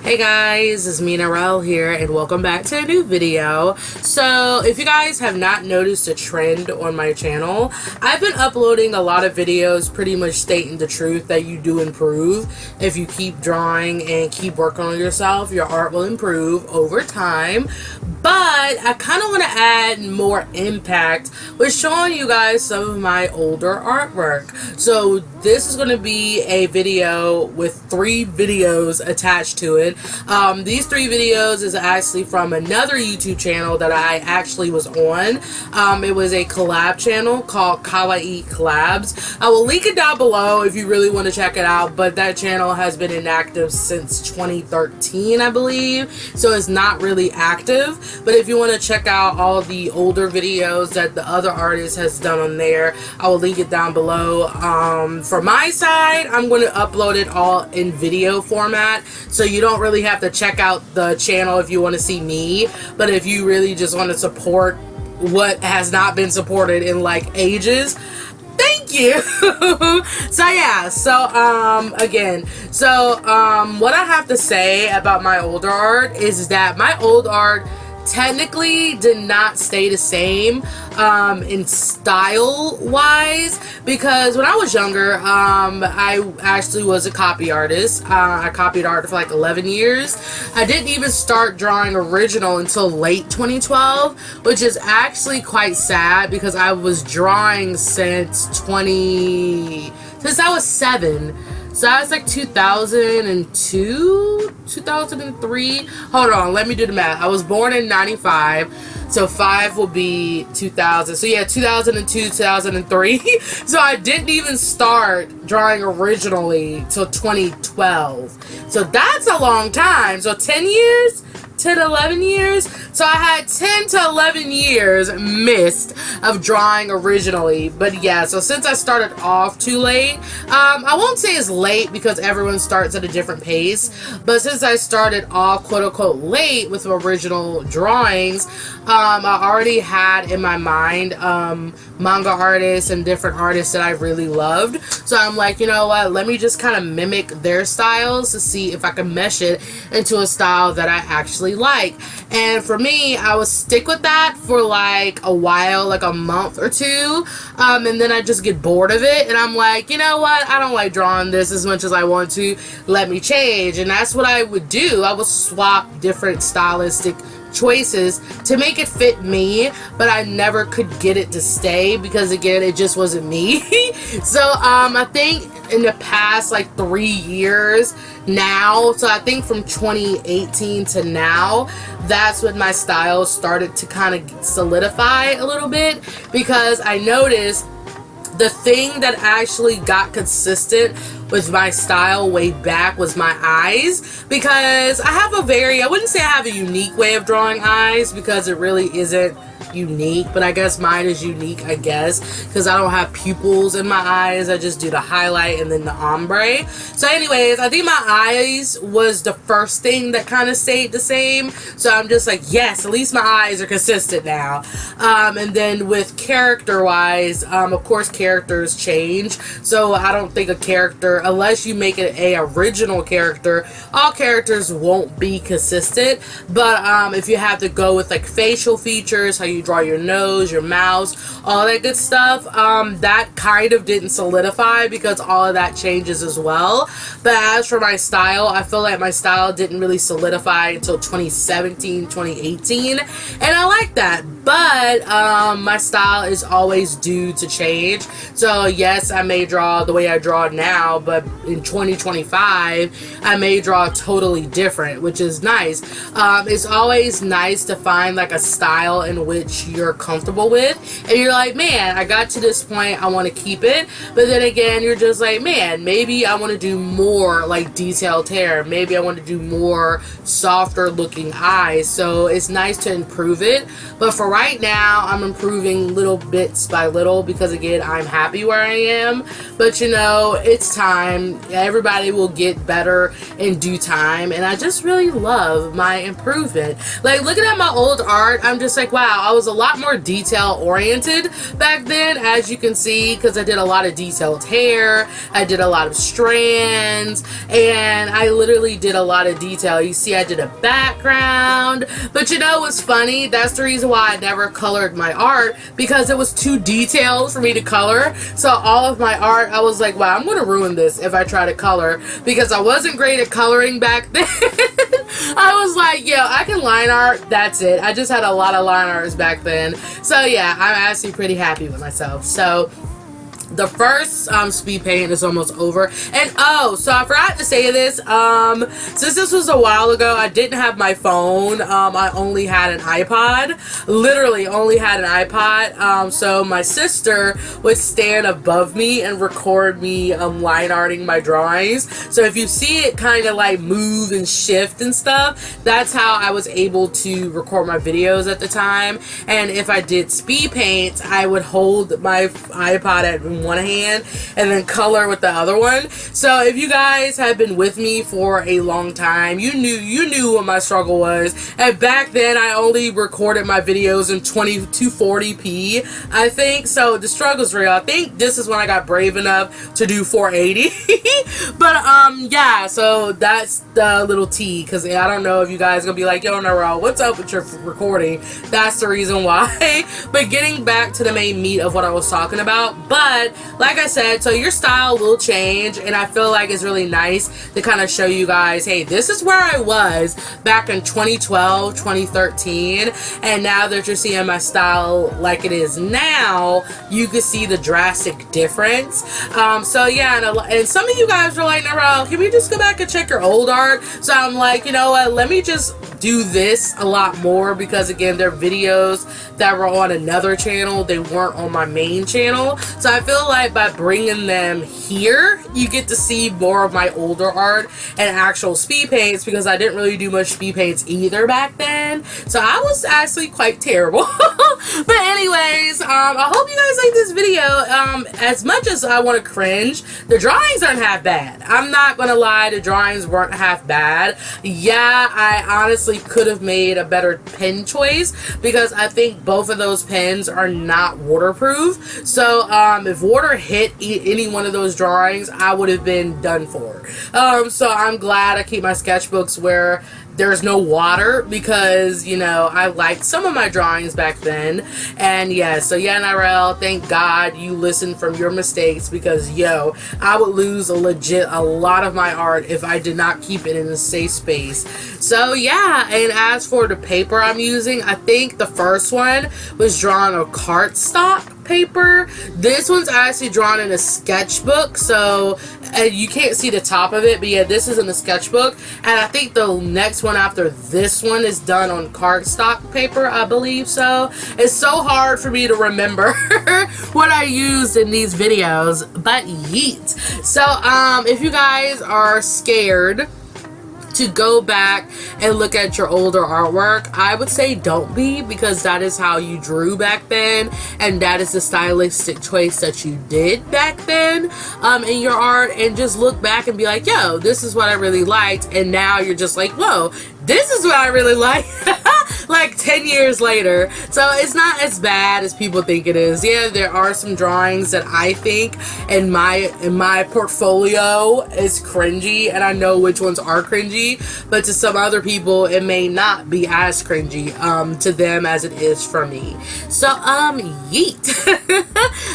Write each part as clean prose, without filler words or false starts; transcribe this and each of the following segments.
Hey guys, it's me Narelle here and welcome back to a new video. So if you guys have not noticed a trend on my channel, I've been uploading a lot of videos pretty much stating the truth that you do improve. If you keep drawing and keep working on yourself, your art will improve over time. But I kind of want to add more impact with showing you guys some of my older artwork. So this is going to be a video with 3 videos attached to it. These 3 videos is actually from another YouTube channel that I actually was on. It was a collab channel called KawaiiCollabs. I will link it down below if you really want to check it out, but that channel has been inactive since 2013, I believe, so it's not really active. But if you want to check out all the older videos that the other artist has done on there, I will link it down below. For my side, I'm going to upload it all in video format, so you don't really have to check out the channel if you want to see me. But if you really just want to support what has not been supported in like ages, thank you. So yeah, what I have to say about my older art is that my old art technically did not stay the same in style wise, because when I was younger, I actually was a copy artist. I copied art for like 11 years. I didn't even start drawing original until late 2012, which is actually quite sad because I was drawing since I was 7. So that was like 2002, 2003. Hold on, let me do the math. I was born in 95, so 5 will be 2000. So yeah, 2002, 2003. So I didn't even start drawing originally till 2012. So that's a long time. So 10 years? 10, 11 years. So I had 10 to 11 years missed of drawing originally. But yeah, so since I started off too late, I won't say it's late because everyone starts at a different pace, but since I started off quote-unquote late with original drawings, I already had in my mind manga artists and different artists that I really loved. So I'm like, you know what, let me just kind of mimic their styles to see if I can mesh it into a style that I actually like. And for me, I would stick with that for like a while, like a month or 2, and then I just get bored of it and I'm like, you know what, I don't like drawing this as much as I want to, let me change. And that's what I would do. I would swap different stylistic choices to make it fit me, but I never could get it to stay because again, it just wasn't me. So I think in the past like 3 years now, so I think from 2018 to now, that's when my style started to kind of solidify a little bit, because I noticed the thing that actually got consistent with my style way back was my eyes, because I have I wouldn't say I have a unique way of drawing eyes because it really isn't unique, but I guess mine is unique, I guess, because I don't have pupils in my eyes. I just do the highlight and then the ombre. So anyways, I think my eyes was the first thing that kind of stayed the same, so I'm just like, yes, at least my eyes are consistent now. And then with character wise, of course characters change, so I don't think a character, unless you make it a original character, all characters won't be consistent. But if you have to go with like facial features, how you draw your nose, your mouth, all that good stuff, that kind of didn't solidify because all of that changes as well. But as for my style, I feel like my style didn't really solidify until 2017, 2018, and I like that. But my style is always due to change. So yes, I may draw the way I draw now, but in 2025 I may draw totally different, which is nice. It's always nice to find like a style in which you're comfortable with and you're like, man, I got to this point, I want to keep it. But then again, you're just like, man, maybe I want to do more like detailed hair, maybe I want to do more softer looking eyes. So it's nice to improve it, but for right now I'm improving little bits by little because again, I'm happy where I am. But you know, it's time. time. Everybody will get better in due time, and I just really love my improvement. Like, looking at my old art, I'm just like, wow, I was a lot more detail oriented back then, as you can see, because I did a lot of detailed hair, I did a lot of strands, and I literally did a lot of detail. You see, I did a background, but you know what's funny? That's the reason why I never colored my art, because it was too detailed for me to color. So all of my art, I was like, wow, I'm gonna ruin this if I try to color, because I wasn't great at coloring back then. I was like, yo, I can line art, that's it. I just had a lot of line arts back then. So yeah, I'm actually pretty happy with myself. So the first speed paint is almost over. And oh, so I forgot to say this, since this was a while ago, I didn't have my phone. I only had an iPod, literally only had an iPod. So my sister would stand above me and record me line arting my drawings. So if you see it kind of like move and shift and stuff, that's how I was able to record my videos at the time. And if I did speed paints, I would hold my iPod at one hand and then color with the other one. So if you guys have been with me for a long time, you knew what my struggle was. And back then I only recorded my videos in 240p, I think. So the struggle's real. I think this is when I got brave enough to do 480. But yeah, so that's the little tea, because I don't know if you guys are gonna be like, yo, Narelle, what's up with your recording? That's the reason why. But getting back to the main meat of what I was talking about, but like I said, so your style will change, and I feel like it's really nice to kind of show you guys, hey, this is where I was back in 2012, 2013, and now that you're seeing my style like it is now, you can see the drastic difference. So yeah, and some of you guys are like, Narelle, can we just go back and check your old art? So I'm like, you know what, let me just do this a lot more, because again, they're videos that were on another channel, they weren't on my main channel. So I feel like by bringing them here, you get to see more of my older art and actual speed paints, because I didn't really do much speed paints either back then. So I was actually quite terrible. But anyways, I hope you guys like this video. As much as I want to cringe, the drawings aren't half bad. I'm not gonna lie, the drawings weren't half bad. Yeah, I honestly could have made a better pen choice, because I think both of those pens are not waterproof. So if water hit any one of those drawings, I would have been done for. So I'm glad I keep my sketchbooks where there's no water, because, you know, I liked some of my drawings back then. And yeah, so yeah, Narelle, thank God you listened from your mistakes, because yo, I would lose a lot of my art if I did not keep it in a safe space. So yeah, and as for the paper I'm using, I think the first one was drawn on cardstock paper. This one's actually drawn in a sketchbook, so you can't see the top of it, but yeah, this is in the sketchbook. And I think the next one after this one is done on cardstock paper, I believe so. It's so hard for me to remember what I used in these videos, but yeet. So if you guys are scared to go back and look at your older artwork, I would say don't be, because that is how you drew back then, and that is the stylistic choice that you did back then in your art. And just look back and be like, yo, this is what I really liked, and now you're just like, whoa, this is what I really like. Like 10 years later. So it's not as bad as people think it is. Yeah, there are some drawings that I think in my portfolio is cringy, and I know which ones are cringy, but to some other people it may not be as cringy to them as it is for me. So yeet.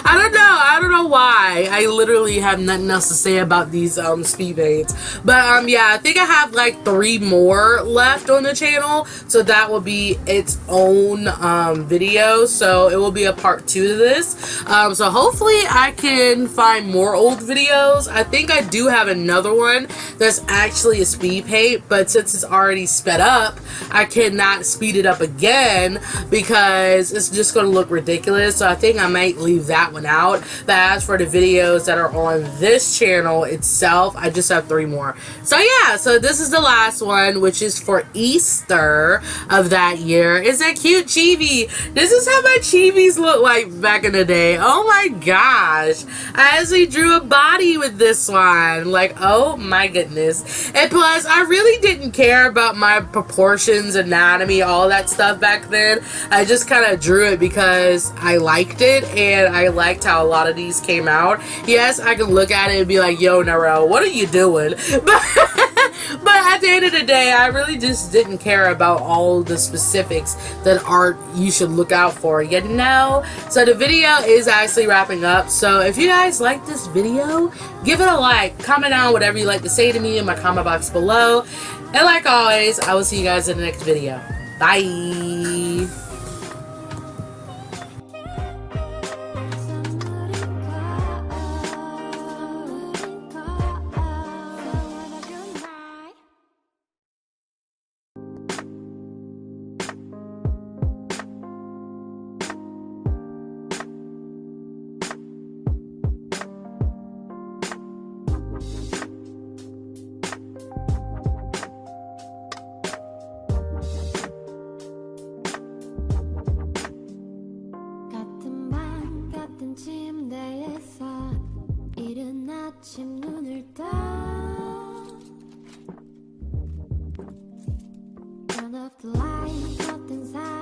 I don't know why. I literally have nothing else to say about these speed paints. But yeah, I think I have like 3 more left on the channel, so that will be its own video. So it will be a part 2 to this. So hopefully I can find more old videos. I think I do have another one that's actually a speed paint, but since it's already sped up, I cannot speed it up again because it's just going to look ridiculous. So I think I might leave that one out. But as for the videos that are on this channel itself, I just have 3 more. So yeah, so this is the last one, which is for Easter of that that year is a cute chibi. This is how my chibis look like back in the day. Oh my gosh. I actually drew a body with this one. Like, oh my goodness. And plus, I really didn't care about my proportions, anatomy, all that stuff back then. I just kind of drew it because I liked it and I liked how a lot of these came out. Yes, I can look at it and be like, yo, Narelle, what are you doing? But at the end of the day, I really just didn't care about all the specifics that art you should look out for, you know? So the video is actually wrapping up. So if you guys like this video, give it a like. Comment down whatever you like to say to me in my comment box below. And like always, I will see you guys in the next video. Bye! 침대에서 이른 아침 눈을 떠 Turn off the light, 어떤 사람